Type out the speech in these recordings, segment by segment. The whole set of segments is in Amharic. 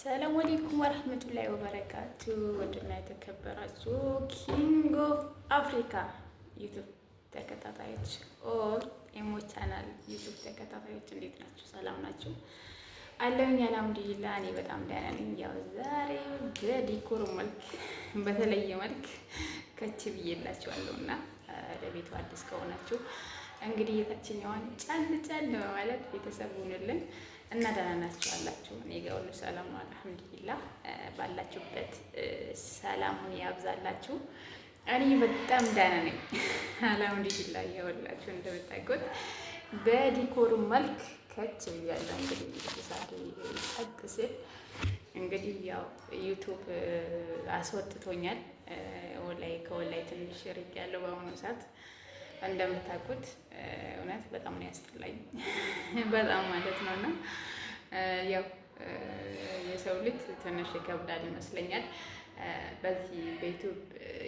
ሰላም አለይኩም ወራህመቱላሂ ወበረካቱ። ወድና የተከበራችሁ ኪንግ ኦፍ አፍሪካ ዩቲዩብ ተከታታዮች ኦር ኢሞ ቻናል ዩቲዩብ ተከታታዮች እንዴት ናችሁ? ሰላም ናችሁ? አለሁኝ አልሐምዱሊላህ። እኔ በጣም ደህና ነኝ። ያው ዛሬ በዲኮር መልክ በተለየ መልክ ከች ብዬላችኋለሁና ለቤቱ አዲስ ከሆናችሁ እንግዲህ የታችኛዋን ጫን በማለት ቤተሰብ ሁኑልን እና ደህና ናችሁ አላችሁ? እኔ ጋር ሁሉ ሰላም ነው አልሐምዱሊላህ። ባላችሁበት ሰላሙን ያብዛላችሁ። እኔ በጣም ደህና ነኝ አልሐምዱሊላህ። ያወላችሁ እንደምታውቁት በዲኮር መልክ ከች ብያለሁ። እንግዲህ ዛሬ ጠቅ ስል እንግዲህ ያው ዩቱብ አስወጥቶኛል። ከወላይ ትንሽ ርቅ ያለው በአሁኑ ሰዓት እንደምታውቁት እውነት በጣም ነው ያስጠላኝ በጣም ማለት ነው። እና ያው የሰው ልጅ ትንሽ ይከብዳል ይመስለኛል። በዚህ በዩቱብ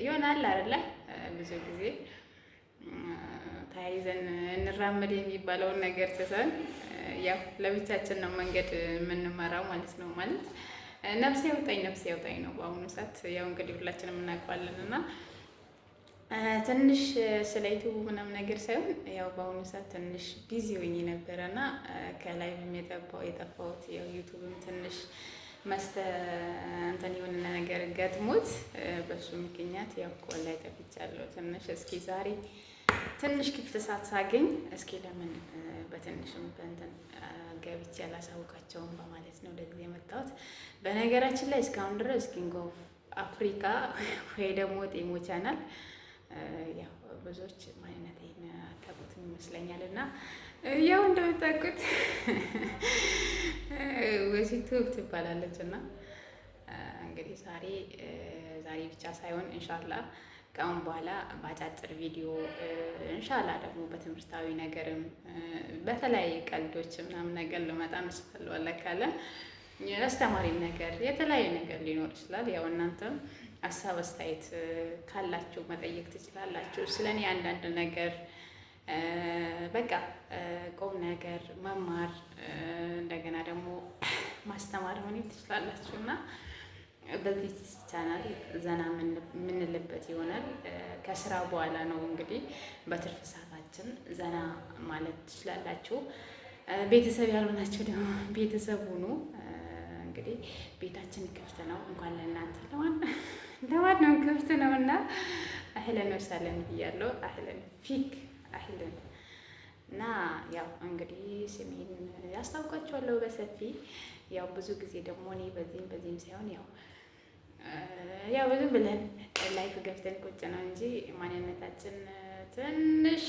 ይሆናል አይደለ? ብዙ ጊዜ ተያይዘን እንራመድ የሚባለውን ነገር ትተን ያው ለብቻችን ነው መንገድ የምንመራው ማለት ነው። ማለት ነፍሴ ያውጣኝ ነው በአሁኑ ሰዓት። ያው እንግዲህ ሁላችንም እናውቀዋለን እና ትንሽ ስለ ዩቱብ ምናምን ነገር ሳይሆን ያው በአሁኑ ሰዓት ትንሽ ቢዚ ሆኜ ነበረ እና ከላይ የጠፋሁት ያው ዩቱብም ትንሽ እንትን የሆነ ነገር ገጥሞት በሱ ምክንያት ያው ላይ ጠፍቻለሁ ትንሽ። እስኪ ዛሬ ትንሽ ክፍት ሰዓት ሳገኝ እስኪ ለምን በትንሽም በእንትን ገብቼ ያላሳውቃቸውም በማለት ነው ወደዚህ የመጣሁት። በነገራችን ላይ እስካሁን ድረስ ኪንግ ኦፍ አፍሪካ ወይ ደግሞ ጤሞ ቻናል ያው ብዙዎች ማንነቴን አታውቁትም ይመስለኛል እና ያው እንደምታውቁት ዩቱብ ትባላለች እና እንግዲህ ዛሬ ብቻ ሳይሆን ኢንሻአላህ ከአሁን በኋላ በአጫጭር ቪዲዮ ኢንሻአላህ ደግሞ በትምህርታዊ ነገርም በተለያየ ቀልዶች ምናምን ነገር ልመጣ መስፈልኩ ካለ አስተማሪ ነገር የተለያየ ነገር ሊኖር ይችላል። ያው እናንተም ሀሳብ አስተያየት ካላችሁ መጠየቅ ትችላላችሁ። ስለኔ አንዳንድ ነገር በቃ ቁም ነገር መማር እንደገና ደግሞ ማስተማር ሆነ ትችላላችሁ እና በዚህ ቻናል ዘና የምንልበት ይሆናል። ከስራ በኋላ ነው እንግዲህ በትርፍ ሰዓታችን ዘና ማለት ትችላላችሁ። ቤተሰብ ያልሆናችሁ ደግሞ ቤተሰብ ሁኑ። እንግዲህ ቤታችን ክፍት ነው፣ እንኳን ለእናንተ ለማንም ክፍት ነው እና አህለን ወሰለን ብያለሁ። አህለን ፊክ አህለን እና ያው እንግዲህ ስሜን ያስታውቃችኋለሁ በሰፊ ያው ብዙ ጊዜ ደግሞ እኔ በዚህም ሳይሆን ያው ዝም ብለን ላይፍ ገብተን ቁጭ ነው እንጂ ማንነታችን ትንሽ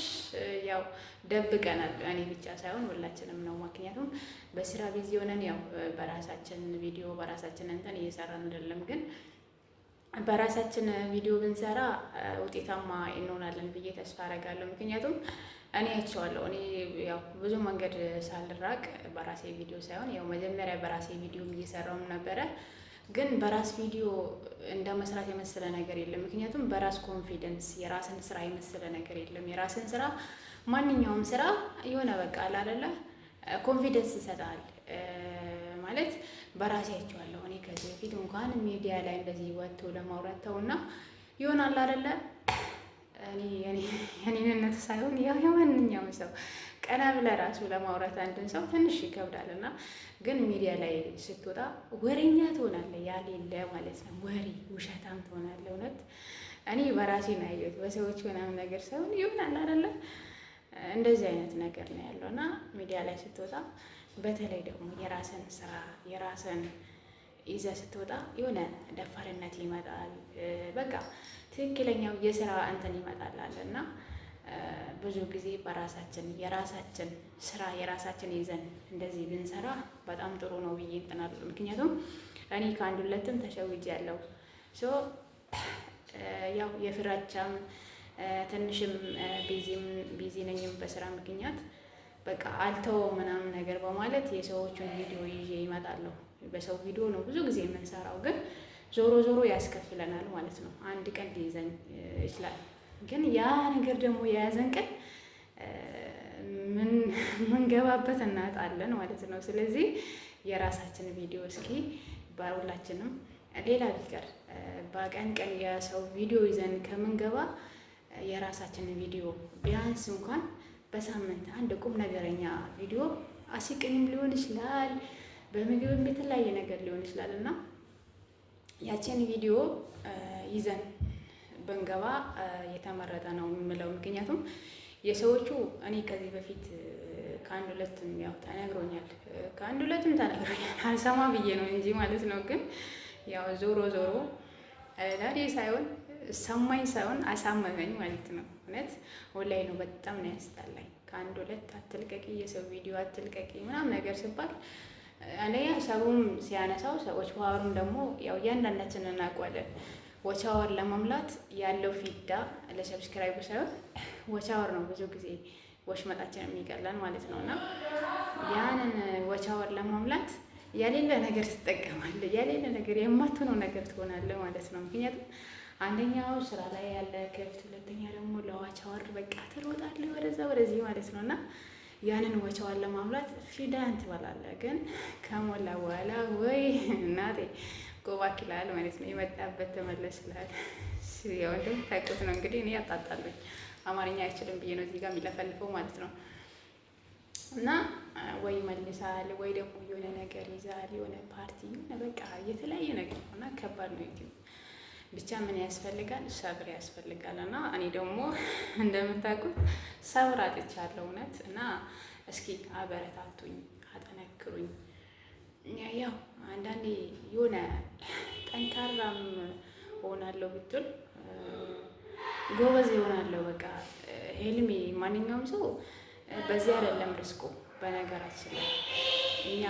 ያው ደብቀናል። እኔ ብቻ ሳይሆን ሁላችንም ነው። ምክንያቱም በስራ ቢዚ ሆነን ያው በራሳችን ቪዲዮ በራሳችን እንትን እየሰራን አይደለም። ግን በራሳችን ቪዲዮ ብንሰራ ውጤታማ እንሆናለን ብዬ ተስፋ አደርጋለሁ። ምክንያቱም እኔ አይቼዋለሁ። እኔ ያው ብዙ መንገድ ሳልራቅ በራሴ ቪዲዮ ሳይሆን ያው መጀመሪያ በራሴ ቪዲዮ እየሰራውም ነበረ። ግን በራስ ቪዲዮ እንደ መስራት የመሰለ ነገር የለም። ምክንያቱም በራስ ኮንፊደንስ የራስን ስራ የመሰለ ነገር የለም። የራስን ስራ ማንኛውም ስራ የሆነ በቃ አይደለ ኮንፊደንስ ይሰጣል ማለት በራሴ አይቼዋለሁ። እኔ ከዚህ በፊት እንኳን ሚዲያ ላይ እንደዚህ ወጥቶ ለማውራት ተውና ይሆናል አይደለ የኔነት ሳይሆን ያው የማንኛውም ሰው ቀና ብለህ ራሱ ለማውራት አንድን ሰው ትንሽ ይከብዳል እና ግን ሚዲያ ላይ ስትወጣ ወሬኛ ትሆናለህ፣ ያሌለ ማለት ነው። ወሬ ውሸታም ትሆናለህ። እውነት እኔ በራሴ ነው ያየሁት። በሰዎች ምናምን ነገር ሳይሆን ይሆናል አይደለ እንደዚህ አይነት ነገር ነው ያለው እና ሚዲያ ላይ ስትወጣ በተለይ ደግሞ የራስን ስራ የራስን ይዘህ ስትወጣ የሆነ ደፋርነት ይመጣል። በቃ ትክክለኛው የስራ እንትን ይመጣላል እና ብዙ ጊዜ የራሳችን ስራ የራሳችን ይዘን እንደዚህ ብንሰራ በጣም ጥሩ ነው ብዬ እንጥናለሁ። ምክንያቱም እኔ ከአንድ ሁለትም ተሸውጃለሁ። ያው የፍራቻም ትንሽም ቢዚ ነኝም በስራ ምክንያት በቃ አልተወው ምናምን ነገር በማለት የሰዎቹን ቪዲዮ ይዤ ይመጣለሁ። በሰው ቪዲዮ ነው ብዙ ጊዜ የምንሰራው፣ ግን ዞሮ ያስከፍለናል ማለት ነው። አንድ ቀን ሊይዘን ይችላል። ግን ያ ነገር ደግሞ የያዘን ቀን ምንገባበት እናጣለን ማለት ነው። ስለዚህ የራሳችን ቪዲዮ እስኪ በሁላችንም ሌላ ቢቀር በቀን ቀን የሰው ቪዲዮ ይዘን ከምንገባ የራሳችንን ቪዲዮ ቢያንስ እንኳን በሳምንት አንድ ቁም ነገረኛ ቪዲዮ አሲቅኝም ሊሆን ይችላል፣ በምግብም የተለያየ ነገር ሊሆን ይችላል እና ያችን ቪዲዮ ይዘን ብንገባ የተመረጠ ነው የምለው። ምክንያቱም የሰዎቹ እኔ ከዚህ በፊት ከአንድ ሁለትም ያው ተነግሮኛል፣ ከአንድ ሁለትም ተነግሮኛል አልሰማ ብዬ ነው እንጂ ማለት ነው። ግን ያው ዞሮ ዞሮ ለኔ ሳይሆን ሰማኝ ሳይሆን አሳመመኝ ማለት ነው። እውነት ወላሂ ነው በጣም ነው ያስጠላኝ። ከአንድ ሁለት አትልቀቂ፣ የሰው ቪዲዮ አትልቀቂ ምናምን ነገር ሲባል አንደኛ ሰቡም ሲያነሳው ሰዎች ፓወሩም ደግሞ ያው እያንዳንዳችን እናውቀዋለን። ወቻወር ለመምላት ያለው ፊዳ ለሰብስክራይቡ ሳይሆን ወቻወር ነው ብዙ ጊዜ ወሽመጣችን የሚቀላል ማለት ነው። እና ያንን ወቻወር ለመምላት የሌለ ነገር ትጠቀማለህ፣ የሌለ ነገር የማትሆነው ነገር ትሆናለህ ማለት ነው። ምክንያቱም አንደኛው ስራ ላይ ያለ ክፍት፣ ሁለተኛ ደግሞ ለዋቻወር በቃ ትሮጣለህ ወደዛ ወደዚህ ማለት ነው። እና ያንን ወቻወር ለማምላት ፊዳን ትበላለህ። ግን ከሞላ በኋላ ወይ እናቴ ጎባክ ይላል ማለት ነው። የመጣበት ተመለስልሃል። ያው እንደምታውቁት ነው እንግዲህ እኔ ያጣጣሉኝ አማርኛ አይችልም ብዬ ነው እዚህ ጋር የሚለፈልፈው ማለት ነው። እና ወይ መልሳል ወይ ደግሞ የሆነ ነገር ይዛል፣ የሆነ ፓርቲ የሆነ በቃ የተለያየ ነገር ሆና ከባድ ነው ዩቲዩብ። ብቻ ምን ያስፈልጋል? ሰብር ያስፈልጋል። እና እኔ ደግሞ እንደምታውቁት ሰብር አጥቻለሁ እውነት። እና እስኪ አበረታቱኝ፣ አጠነክሩኝ። ያው አንዳንዴ የሆነ ጠንካራም ሆናለሁ ብትል ጎበዝ ይሆናለሁ። በቃ ህልሜ ማንኛውም ሰው በዚህ አይደለም ርስቁ። በነገራችን ላይ እኛ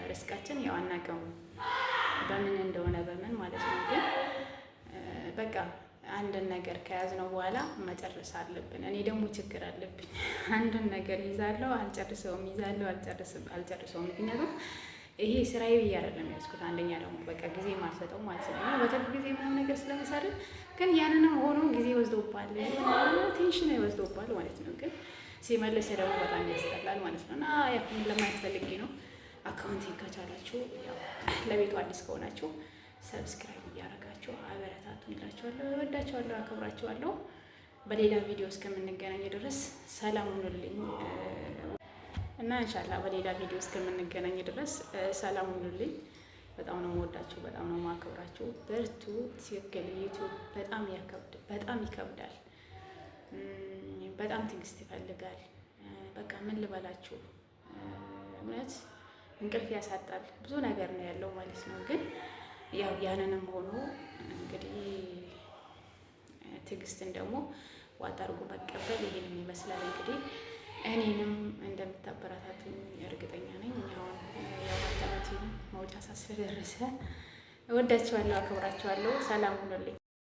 ርስቃችን ያው አናውቀውም በምን እንደሆነ በምን ማለት ነው። ግን በቃ አንድን ነገር ከያዝነው በኋላ መጨረስ አለብን። እኔ ደግሞ ችግር አለብኝ። አንድን ነገር ይዛለሁ አልጨርሰውም፣ ይዛለሁ አልጨርሰውም። ምክንያቱም ይሄ ስራዬ ብዬ አይደለም ያዝኩት። አንደኛ ደግሞ በቃ ጊዜ ማልሰጠው ማለት ነው። በተለይ ጊዜ ምናምን ነገር ስለመሳደብ ግን ያንንም ሆኖ ጊዜ ወስዶባል፣ ቴንሽን ይወስዶባል ማለት ነው። ግን ሲመለስ ደግሞ በጣም ያስጠላል ማለት ነው። እና ያው ለማየት ፈልጌ ነው። አካውንቴን ከቻላችሁ ያው ለቤቱ አዲስ ከሆናችሁ ሰብስክራይብ እያደረጋችሁ አበረታቱኝ እላችኋለሁ። እወዳችኋለሁ፣ አከብራችኋለሁ። በሌላ ቪዲዮ እስከምንገናኝ ድረስ ሰላም ሁኑልኝ እና ኢንሻአላህ በሌላ ቪዲዮ እስከምንገናኝ ድረስ ሰላም ሁኑልኝ። በጣም ነው የምወዳችሁ፣ በጣም ነው የማከብራችሁ። በርቱ። ትክክል ዩቲዩብ በጣም ይከብዳል፣ በጣም ትዕግስት ይፈልጋል። በቃ ምን ልበላችሁ እውነት እንቅልፍ ያሳጣል፣ ብዙ ነገር ነው ያለው ማለት ነው። ግን ያው ያንንም ሆኖ እንግዲህ ትዕግስትን ደግሞ ዋጥ አድርጎ መቀበል ይሄንን ይመስላል። እንግዲህ እኔንም እንደምታበረታቱኝ እርግጠኛ ነኝ። አሁን የአመት መውጫ ሳስደረሰ እወዳችኋለሁ፣ አከብራችኋለሁ። ሰላም ሁኑልኝ።